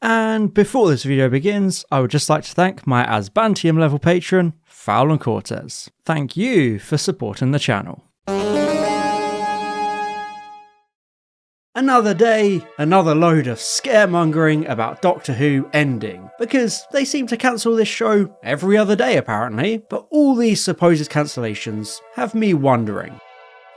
And before this video begins, I would just like to thank my Asbantium level patron, Foul and Cortez. Thank you for supporting the channel. Another day, another load of scaremongering about Doctor Who ending, because they seem to cancel this show every other day apparently, but all these supposed cancellations have me wondering,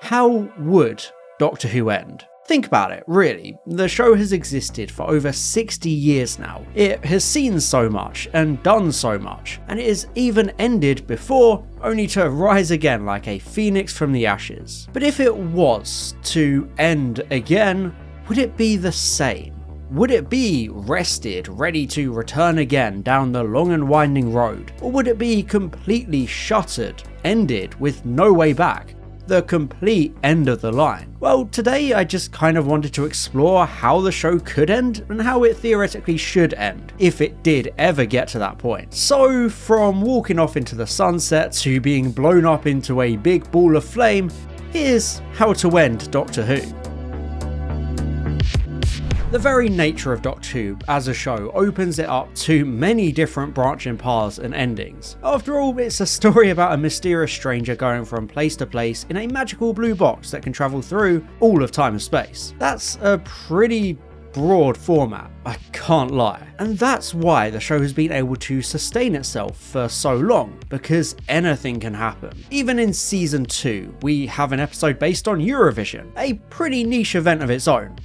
how would Doctor Who end? Think about it, really. The show has existed for over 60 years now. It has seen so much and done so much, and it has even ended before, only to rise again like a phoenix from the ashes. But if it was to end again, would it be the same? Would it be rested, ready to return again down the long and winding road? Or would it be completely shuttered, ended with no way back? The complete end of the line. Well, today I just kind of wanted to explore how the show could end and how it theoretically should end, if it did ever get to that point. So, from walking off into the sunset to being blown up into a big ball of flame, here's how to end Doctor Who. The very nature of Doctor Who as a show opens it up to many different branching paths and endings. After all, it's a story about a mysterious stranger going from place to place in a magical blue box that can travel through all of time and space. That's a pretty broad format, I can't lie. And that's why the show has been able to sustain itself for so long, because anything can happen. Even in season 2, we have an episode based on Eurovision, a pretty niche event of its own.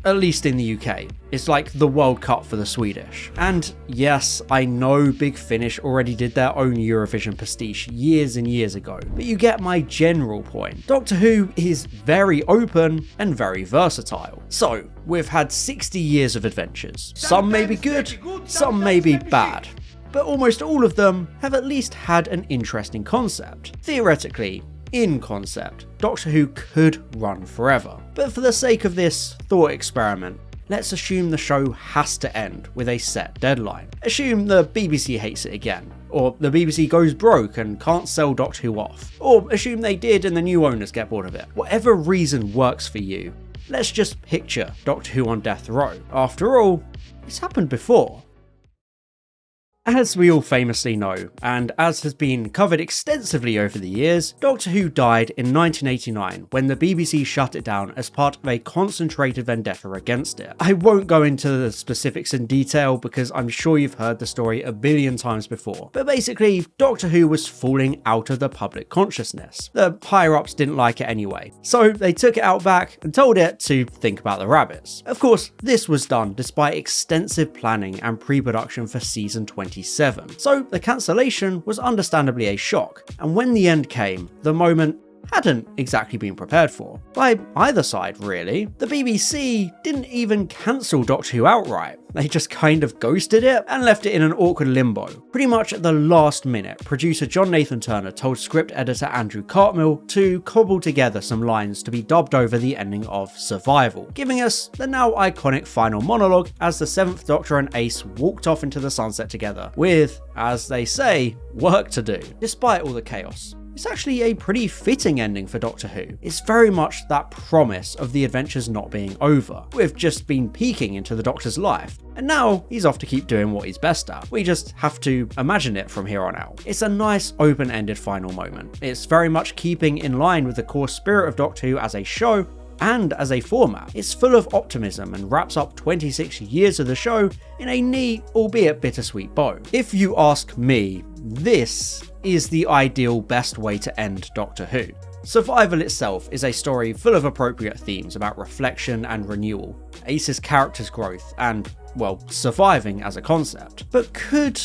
At least in the UK. It's like the World Cup for the Swedish. And yes, I know Big Finish already did their own Eurovision pastiche years and years ago, but you get my general point. Doctor Who is very open and very versatile. So, we've had 60 years of adventures. Some may be good, some may be bad. But almost all of them have at least had an interesting concept. Theoretically, in concept, Doctor Who could run forever. But for the sake of this thought experiment, let's assume the show has to end with a set deadline. Assume the BBC hates it again, or the BBC goes broke and can't sell Doctor Who off, or assume they did and the new owners get bored of it. Whatever reason works for you, let's just picture Doctor Who on death row. After all, it's happened before. As we all famously know, and as has been covered extensively over the years, Doctor Who died in 1989 when the BBC shut it down as part of a concentrated vendetta against it. I won't go into the specifics in detail because I'm sure you've heard the story a billion times before, but basically Doctor Who was falling out of the public consciousness. The higher-ups didn't like it anyway, so they took it out back and told it to think about the rabbits. Of course, this was done despite extensive planning and pre-production for season 27, so the cancellation was understandably a shock, and when the end came, the moment hadn't exactly been prepared for. By either side, really. The BBC didn't even cancel Doctor Who outright. They just kind of ghosted it and left it in an awkward limbo. Pretty much at the last minute, producer John Nathan Turner told script editor Andrew Cartmill to cobble together some lines to be dubbed over the ending of Survival, giving us the now iconic final monologue as the 7th Doctor and Ace walked off into the sunset together, with, as they say, work to do. Despite all the chaos, it's actually a pretty fitting ending for Doctor Who. It's very much that promise of the adventures not being over. We've just been peeking into the Doctor's life, and now he's off to keep doing what he's best at. We just have to imagine it from here on out. It's a nice open-ended final moment. It's very much keeping in line with the core spirit of Doctor Who as a show and as a format. It's full of optimism and wraps up 26 years of the show in a neat, albeit bittersweet bow. If you ask me, this is the ideal best way to end Doctor Who. Survival itself is a story full of appropriate themes about reflection and renewal, Ace's character's growth, and, well, surviving as a concept. But could,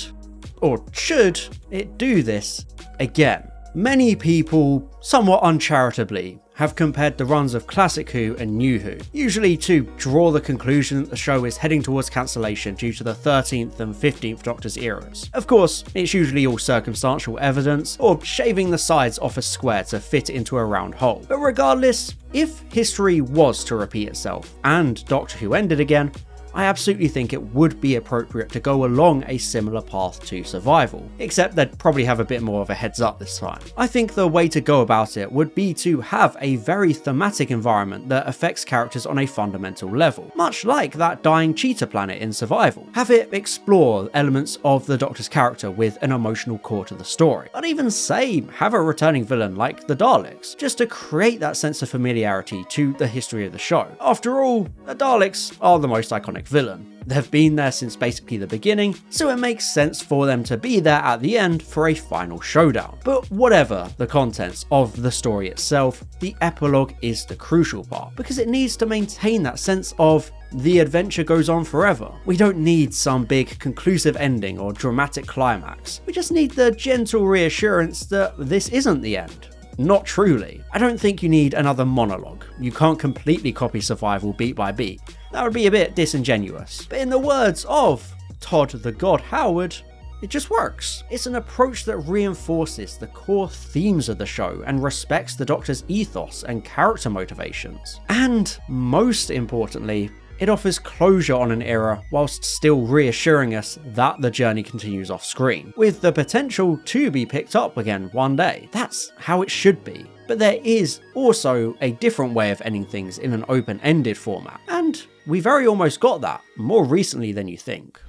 or should, it do this again? Many people, somewhat uncharitably, have compared the runs of Classic Who and New Who, usually to draw the conclusion that the show is heading towards cancellation due to the 13th and 15th Doctor's eras. Of course, it's usually all circumstantial evidence, or shaving the sides off a square to fit it into a round hole. But regardless, if history was to repeat itself, and Doctor Who ended again, I absolutely think it would be appropriate to go along a similar path to Survival, except they'd probably have a bit more of a heads up this time. I think the way to go about it would be to have a very thematic environment that affects characters on a fundamental level, much like that dying cheetah planet in Survival. Have it explore elements of the Doctor's character with an emotional core to the story. I'd even say have a returning villain like the Daleks, just to create that sense of familiarity to the history of the show. After all, the Daleks are the most iconic villain. They've been there since basically the beginning, so it makes sense for them to be there at the end for a final showdown. But whatever the contents of the story itself, the epilogue is the crucial part, because it needs to maintain that sense of the adventure goes on forever. We don't need some big conclusive ending or dramatic climax. We just need the gentle reassurance that this isn't the end. Not truly. I don't think you need another monologue. You can't completely copy Survival beat by beat. That would be a bit disingenuous. But in the words of Todd the God Howard, it just works. It's an approach that reinforces the core themes of the show and respects the Doctor's ethos and character motivations. And most importantly, it offers closure on an era whilst still reassuring us that the journey continues off screen, with the potential to be picked up again one day. That's how it should be. But there is also a different way of ending things in an open-ended format, and we very almost got that more recently than you think.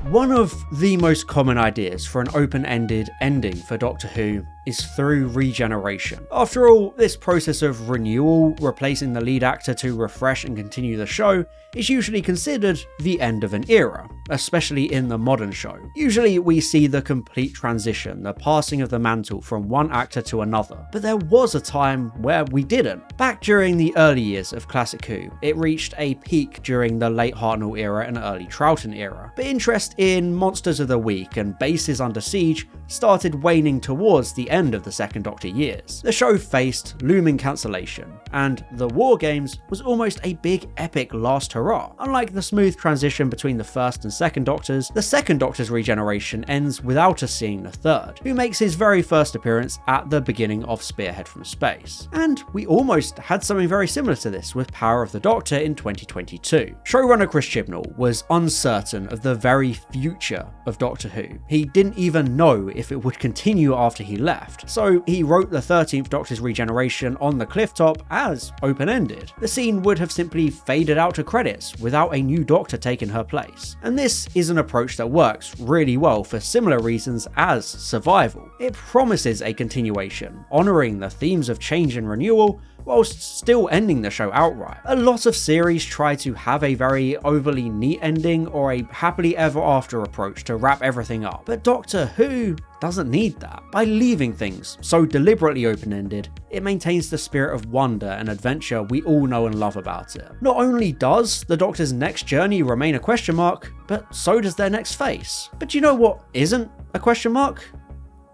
One of the most common ideas for an open-ended ending for Doctor Who is through regeneration. After all, this process of renewal, replacing the lead actor to refresh and continue the show, is usually considered the end of an era, especially in the modern show. Usually we see the complete transition, the passing of the mantle from one actor to another, but there was a time where we didn't. Back during the early years of Classic Who, it reached a peak during the late Hartnell era and early Troughton era, but interest in Monsters of the Week and Bases Under Siege started waning towards the end of the Second Doctor years. The show faced looming cancellation, and The War Games was almost a big epic last hurrah. Unlike the smooth transition between the First and Second Doctors, the Second Doctor's regeneration ends without us seeing the Third, who makes his very first appearance at the beginning of Spearhead from Space. And we almost had something very similar to this with Power of the Doctor in 2022. Showrunner Chris Chibnall was uncertain of the very future of Doctor Who. He didn't even know if it would continue after he left, so he wrote the 13th Doctor's regeneration on the clifftop as open-ended. The scene would have simply faded out to credits without a new Doctor taking her place. And this is an approach that works really well for similar reasons as Survival. It promises a continuation, honouring the themes of change and renewal, whilst still ending the show outright. A lot of series try to have a very overly neat ending or a happily ever after approach to wrap everything up, but Doctor Who doesn't need that. By leaving things so deliberately open-ended, it maintains the spirit of wonder and adventure we all know and love about it. Not only does the Doctor's next journey remain a question mark, but so does their next phase. But you know what isn't a question mark?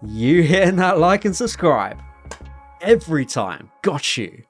You hitting that like and subscribe. Every time. Got you.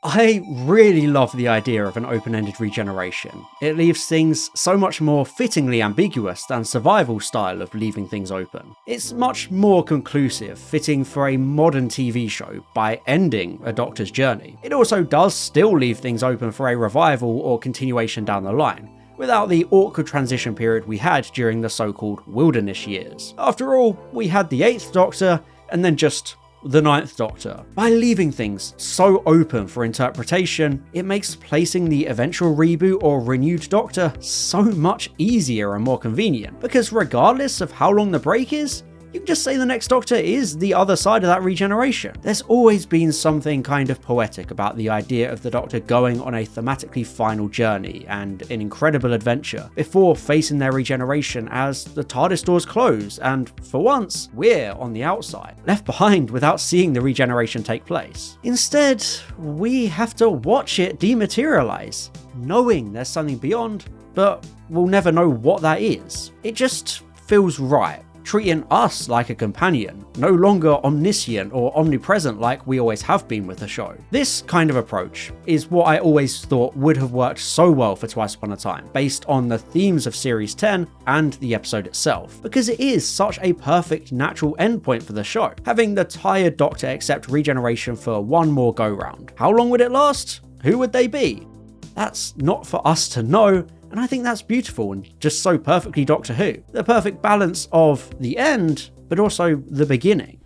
I really love the idea of an open-ended regeneration. It leaves things so much more fittingly ambiguous than Survival's style of leaving things open. It's much more conclusive, fitting for a modern TV show by ending a Doctor's journey. It also does still leave things open for a revival or continuation down the line, without the awkward transition period we had during the so-called wilderness years. After all, we had the 8th Doctor, and then just the 9th Doctor. By leaving things so open for interpretation, it makes placing the eventual reboot or renewed Doctor so much easier and more convenient, because regardless of how long the break is, you can just say the next Doctor is the other side of that regeneration. There's always been something kind of poetic about the idea of the Doctor going on a thematically final journey and an incredible adventure before facing their regeneration as the TARDIS doors close, and for once, we're on the outside, left behind without seeing the regeneration take place. Instead, we have to watch it dematerialize, knowing there's something beyond, but we'll never know what that is. It just feels right, treating us like a companion, no longer omniscient or omnipresent like we always have been with the show. This kind of approach is what I always thought would have worked so well for Twice Upon a Time, based on the themes of Series 10 and the episode itself, because it is such a perfect natural endpoint for the show, having the tired Doctor accept regeneration for one more go-round. How long would it last? Who would they be? That's not for us to know, and I think that's beautiful and just so perfectly Doctor Who. The perfect balance of the end, but also the beginning.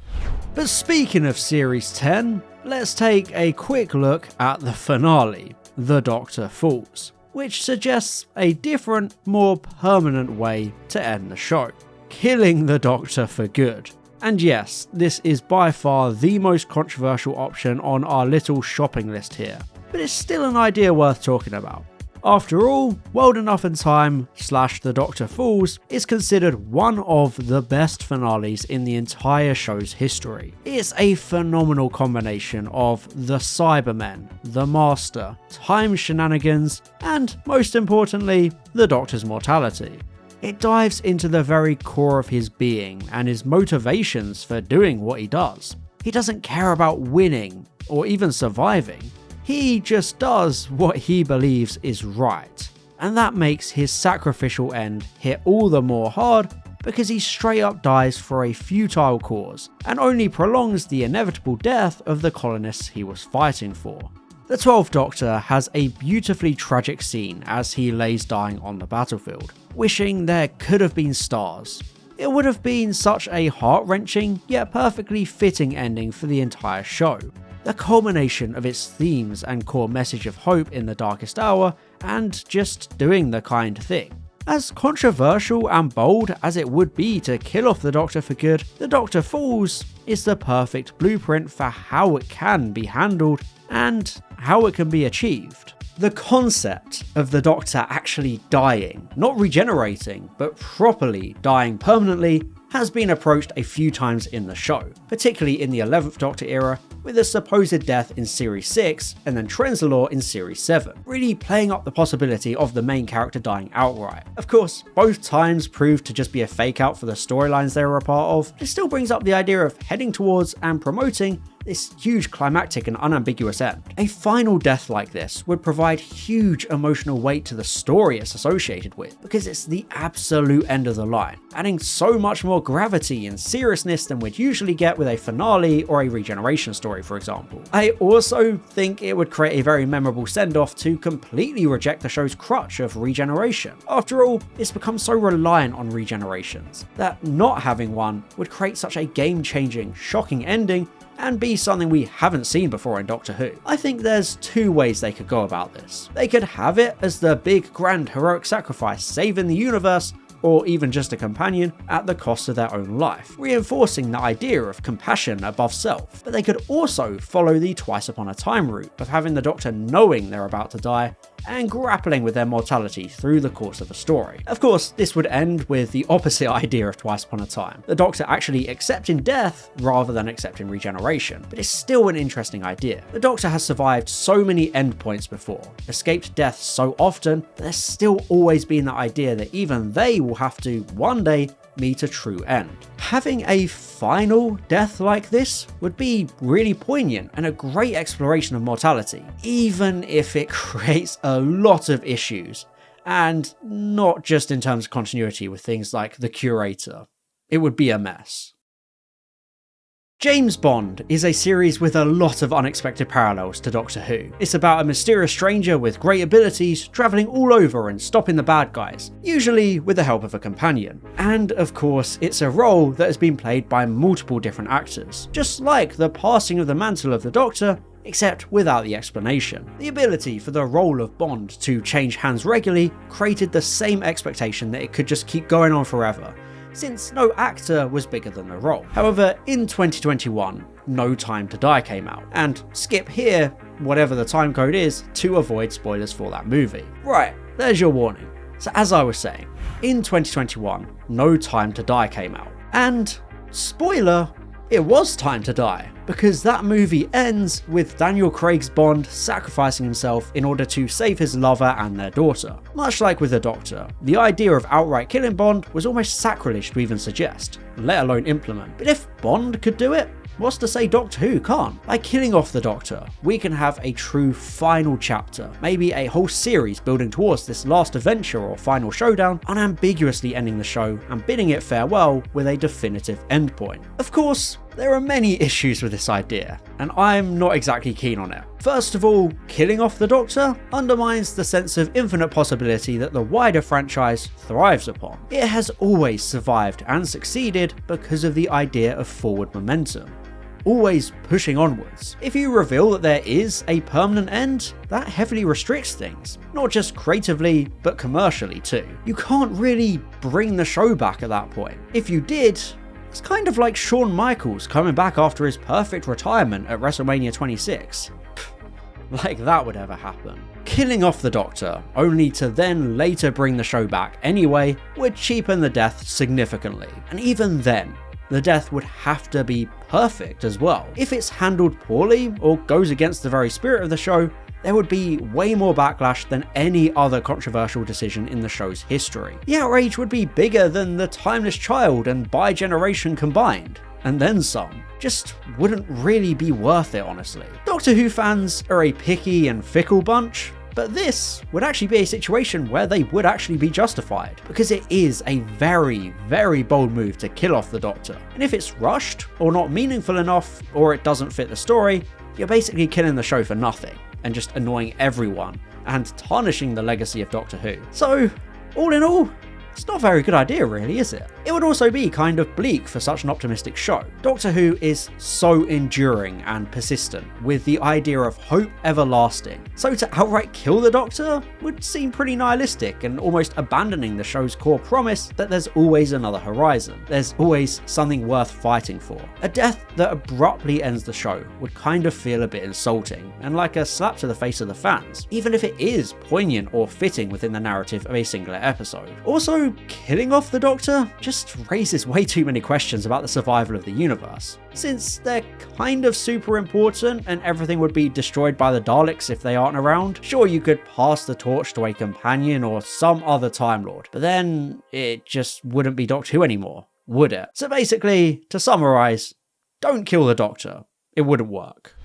But speaking of Series 10, let's take a quick look at the finale, The Doctor Falls, which suggests a different, more permanent way to end the show. Killing the Doctor for good. And yes, this is by far the most controversial option on our little shopping list here, but it's still an idea worth talking about. After all, World Enough in Time / The Doctor Falls is considered one of the best finales in the entire show's history. It's a phenomenal combination of the Cybermen, the Master, time shenanigans, and most importantly, the Doctor's mortality. It dives into the very core of his being and his motivations for doing what he does. He doesn't care about winning or even surviving. He just does what he believes is right. And that makes his sacrificial end hit all the more hard because he straight up dies for a futile cause and only prolongs the inevitable death of the colonists he was fighting for. The 12th Doctor has a beautifully tragic scene as he lays dying on the battlefield, wishing there could have been stars. It would have been such a heart-wrenching yet perfectly fitting ending for the entire show. The culmination of its themes and core message of hope in the darkest hour and just doing the kind thing. As controversial and bold as it would be to kill off the Doctor for good, The Doctor Falls is the perfect blueprint for how it can be handled and how it can be achieved. The concept of the Doctor actually dying, not regenerating, but properly dying permanently, has been approached a few times in the show, particularly in the 11th Doctor era, with a supposed death in Series 6 and then Trenzalore in Series 7, really playing up the possibility of the main character dying outright. Of course, both times proved to just be a fake out for the storylines they were a part of, but it still brings up the idea of heading towards and promoting this huge climactic and unambiguous end. A final death like this would provide huge emotional weight to the story it's associated with, because it's the absolute end of the line, adding so much more gravity and seriousness than we'd usually get with a finale or a regeneration story, for example. I also think it would create a very memorable send-off to completely reject the show's crutch of regeneration. After all, it's become so reliant on regenerations that not having one would create such a game-changing, shocking ending and be something we haven't seen before in Doctor Who. I think there's two ways they could go about this. They could have it as the big, grand, heroic sacrifice saving the universe, or even just a companion, at the cost of their own life, reinforcing the idea of compassion above self. But they could also follow the Twice Upon a Time route of having the Doctor knowing they're about to die and grappling with their mortality through the course of a story. Of course, this would end with the opposite idea of Twice Upon a Time, the Doctor actually accepting death rather than accepting regeneration, but it's still an interesting idea. The Doctor has survived so many endpoints before, escaped death so often, but there's still always been the idea that even they will have to, one day, meet a true end. Having a final death like this would be really poignant and a great exploration of mortality, even if it creates a lot of issues, and not just in terms of continuity with things like the Curator. It would be a mess. James Bond is a series with a lot of unexpected parallels to Doctor Who. It's about a mysterious stranger with great abilities travelling all over and stopping the bad guys, usually with the help of a companion. And of course, it's a role that has been played by multiple different actors, just like the passing of the mantle of the Doctor, except without the explanation. The ability for the role of Bond to change hands regularly created the same expectation that it could just keep going on forever, since no actor was bigger than the role. However, in 2021, No Time to Die came out, and skip here, whatever the time code is, to avoid spoilers for that movie. Right, there's your warning. So as I was saying, in 2021, No Time to Die came out, and spoiler, it was time to die, because that movie ends with Daniel Craig's Bond sacrificing himself in order to save his lover and their daughter. Much like with the Doctor, the idea of outright killing Bond was almost sacrilege to even suggest, let alone implement. But if Bond could do it, what's to say Doctor Who can't? By killing off the Doctor, we can have a true final chapter, maybe a whole series building towards this last adventure or final showdown, unambiguously ending the show and bidding it farewell with a definitive endpoint. Of course, There are many issues with this idea, and I'm not exactly keen on it. First of all, killing off the Doctor undermines the sense of infinite possibility that the wider franchise thrives upon. It has always survived and succeeded because of the idea of forward momentum, always pushing onwards. If you reveal that there is a permanent end, that heavily restricts things, not just creatively, but commercially too. You can't really bring the show back at that point. If you did, it's kind of like Shawn Michaels coming back after his perfect retirement at WrestleMania 26. Like that would ever happen. Killing off the Doctor, only to then later bring the show back anyway, would cheapen the death significantly. And even then, the death would have to be perfect as well. If it's handled poorly or goes against the very spirit of the show, there would be way more backlash than any other controversial decision in the show's history. The outrage would be bigger than The Timeless Child and By Generation combined, and then some. Just wouldn't really be worth it, honestly. Doctor Who fans are a picky and fickle bunch, but this would actually be a situation where they would actually be justified, because it is a very, very bold move to kill off the Doctor. And if it's rushed, or not meaningful enough, or it doesn't fit the story, you're basically killing the show for nothing, and just annoying everyone, and tarnishing the legacy of Doctor Who. So, all in all, it's not a very good idea really, is it? It would also be kind of bleak for such an optimistic show. Doctor Who is so enduring and persistent, with the idea of hope everlasting. So to outright kill the Doctor would seem pretty nihilistic and almost abandoning the show's core promise that there's always another horizon. There's always something worth fighting for. A death that abruptly ends the show would kind of feel a bit insulting and like a slap to the face of the fans, even if it is poignant or fitting within the narrative of a singular episode. Also, killing off the Doctor just raises way too many questions about the survival of the universe. Since they're kind of super important and everything would be destroyed by the Daleks if they aren't around, sure, you could pass the torch to a companion or some other Time Lord, but then it just wouldn't be Doctor Who anymore, would it? So basically, to summarise, don't kill the Doctor. It wouldn't work.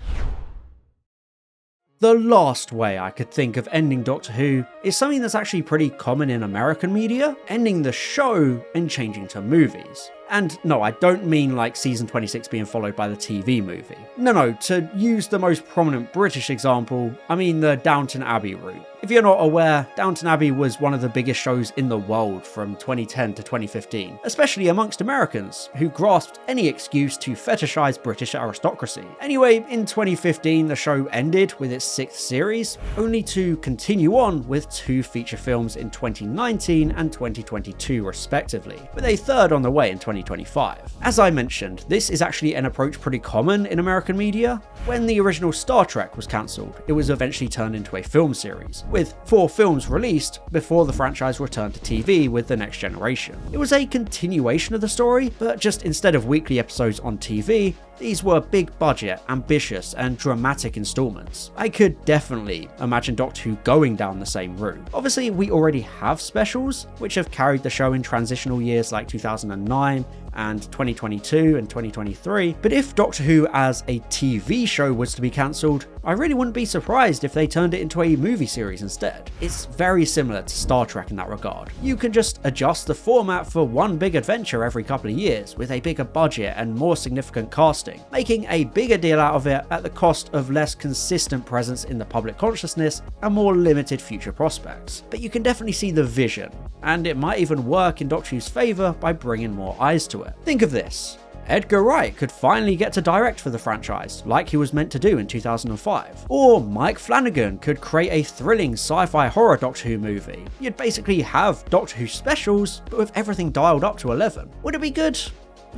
The last way I could think of ending Doctor Who is something that's actually pretty common in American media, ending the show and changing to movies. And no, I don't mean like season 26 being followed by the TV movie. No, to use the most prominent British example, I mean the Downton Abbey route. If you're not aware, Downton Abbey was one of the biggest shows in the world from 2010 to 2015, especially amongst Americans, who grasped any excuse to fetishize British aristocracy. Anyway, in 2015 the show ended with its 6th series, only to continue on with 2 feature films in 2019 and 2022 respectively, with a 3rd on the way in 2025. As I mentioned, this is actually an approach pretty common in American media. When the original Star Trek was cancelled, it was eventually turned into a film series, with 4 films released before the franchise returned to TV with The Next Generation. It was a continuation of the story, but just instead of weekly episodes on TV, these were big budget, ambitious, and dramatic installments. I could definitely imagine Doctor Who going down the same route. Obviously, we already have specials, which have carried the show in transitional years like 2009 and 2022 and 2023, but if Doctor Who as a TV show was to be cancelled, I really wouldn't be surprised if they turned it into a movie series instead. It's very similar to Star Trek in that regard. You can just adjust the format for one big adventure every couple of years with a bigger budget and more significant casting, making a bigger deal out of it at the cost of less consistent presence in the public consciousness and more limited future prospects. But you can definitely see the vision, and it might even work in Doctor Who's favour by bringing more eyes to it. Think of this. Edgar Wright could finally get to direct for the franchise, like he was meant to do in 2005. Or Mike Flanagan could create a thrilling sci-fi horror Doctor Who movie. You'd basically have Doctor Who specials, but with everything dialed up to 11. Would it be good?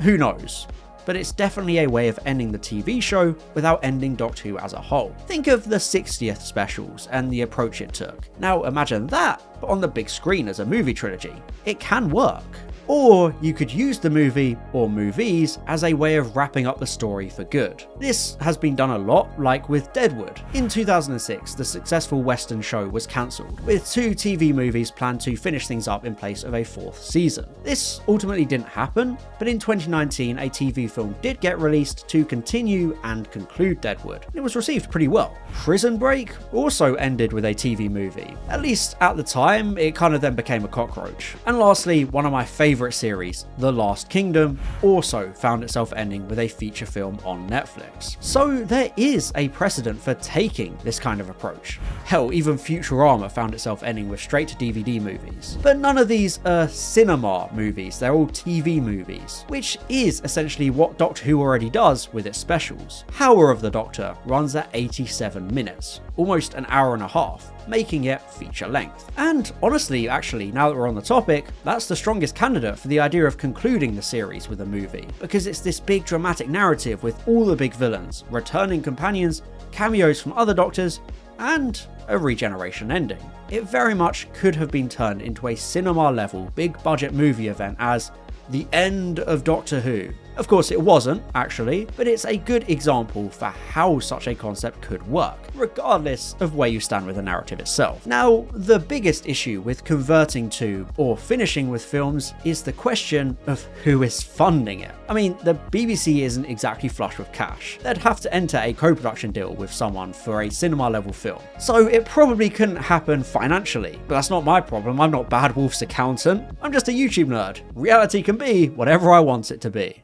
Who knows? But it's definitely a way of ending the TV show without ending Doctor Who as a whole. Think of the 60th specials and the approach it took. Now imagine that, but on the big screen as a movie trilogy. It can work. Or you could use the movie, or movies, as a way of wrapping up the story for good. This has been done a lot, like with Deadwood. In 2006, the successful Western show was cancelled, with 2 TV movies planned to finish things up in place of a 4th season. This ultimately didn't happen, but in 2019 a TV film did get released to continue and conclude Deadwood. It was received pretty well. Prison Break also ended with a TV movie. At least at the time, it kind of then became a cockroach. And lastly, one of my favourite favourite series, The Last Kingdom, also found itself ending with a feature film on Netflix. So there is a precedent for taking this kind of approach. Hell, even Futurama found itself ending with straight-to-DVD movies. But none of these are cinema movies, they're all TV movies, which is essentially what Doctor Who already does with its specials. Hour of the Doctor runs at 87 minutes, almost an hour and a half, making it feature length. And honestly, actually, now that we're on the topic, that's the strongest candidate for the idea of concluding the series with a movie, because it's this big dramatic narrative with all the big villains, returning companions, cameos from other Doctors, and a regeneration ending. It very much could have been turned into a cinema level big budget movie event as the end of Doctor Who. Of course it wasn't, actually, but it's a good example for how such a concept could work, regardless of where you stand with the narrative itself. Now, the biggest issue with converting to or finishing with films is the question of who is funding it. I mean, the BBC isn't exactly flush with cash. They'd have to enter a co-production deal with someone for a cinema level film, so it probably couldn't happen financially. But that's not my problem, I'm not Bad Wolf's accountant, I'm just a YouTube nerd. Reality can be whatever I want it to be.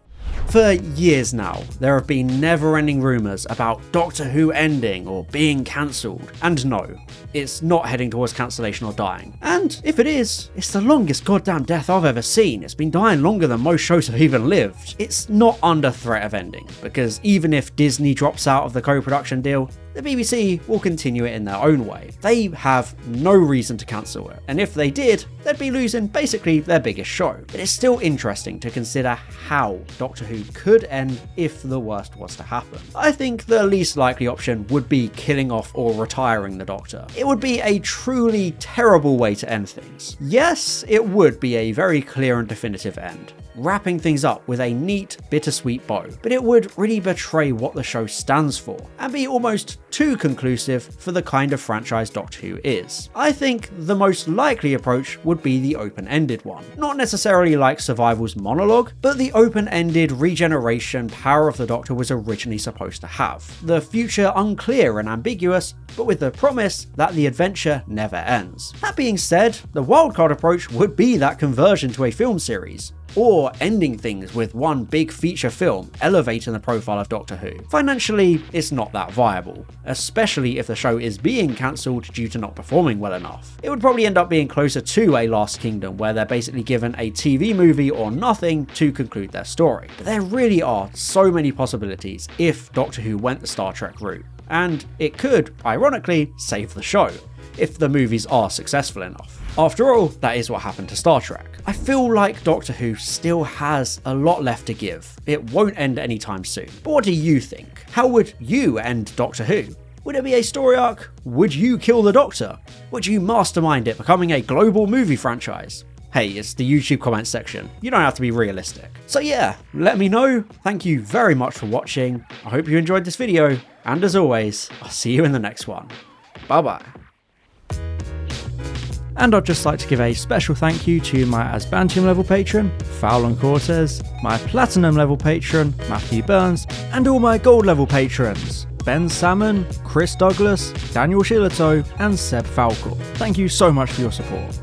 For years now, there have been never-ending rumours about Doctor Who ending or being cancelled, and no, it's not heading towards cancellation or dying. And if it is, it's the longest goddamn death I've ever seen. It's been dying longer than most shows have even lived. It's not under threat of ending, because even if Disney drops out of the co-production deal, the BBC will continue it in their own way. They have no reason to cancel it, and if they did, they'd be losing basically their biggest show. But it's still interesting to consider how Doctor Who could end if the worst was to happen. I think the least likely option would be killing off or retiring the Doctor. It would be a truly terrible way to end things. Yes, it would be a very clear and definitive end, wrapping things up with a neat, bittersweet bow, but it would really betray what the show stands for, and be almost too conclusive for the kind of franchise Doctor Who is. I think the most likely approach would be the open-ended one. Not necessarily like Survival's monologue, but the open-ended regeneration Power of the Doctor was originally supposed to have. The future unclear and ambiguous, but with the promise that the adventure never ends. That being said, the wildcard approach would be that conversion to a film series, or ending things with one big feature film, elevating the profile of Doctor Who. Financially, it's not that viable, especially if the show is being cancelled due to not performing well enough. It would probably end up being closer to a Last Kingdom, where they're basically given a TV movie or nothing to conclude their story. But there really are so many possibilities if Doctor Who went the Star Trek route, and it could, ironically, save the show, if the movies are successful enough. After all, that is what happened to Star Trek. I feel like Doctor Who still has a lot left to give. It won't end anytime soon. But what do you think? How would you end Doctor Who? Would it be a story arc? Would you kill the Doctor? Would you mastermind it becoming a global movie franchise? Hey, it's the YouTube comments section. You don't have to be realistic. So yeah, let me know. Thank you very much for watching. I hope you enjoyed this video. And as always, I'll see you in the next one. Bye bye. And I'd just like to give a special thank you to my Asbantium level patron, Fowlon Cortez, my Platinum level patron, Matthew Burns, and all my Gold level patrons, Ben Salmon, Chris Douglas, Daniel Shillito, and Seb Falco. Thank you so much for your support.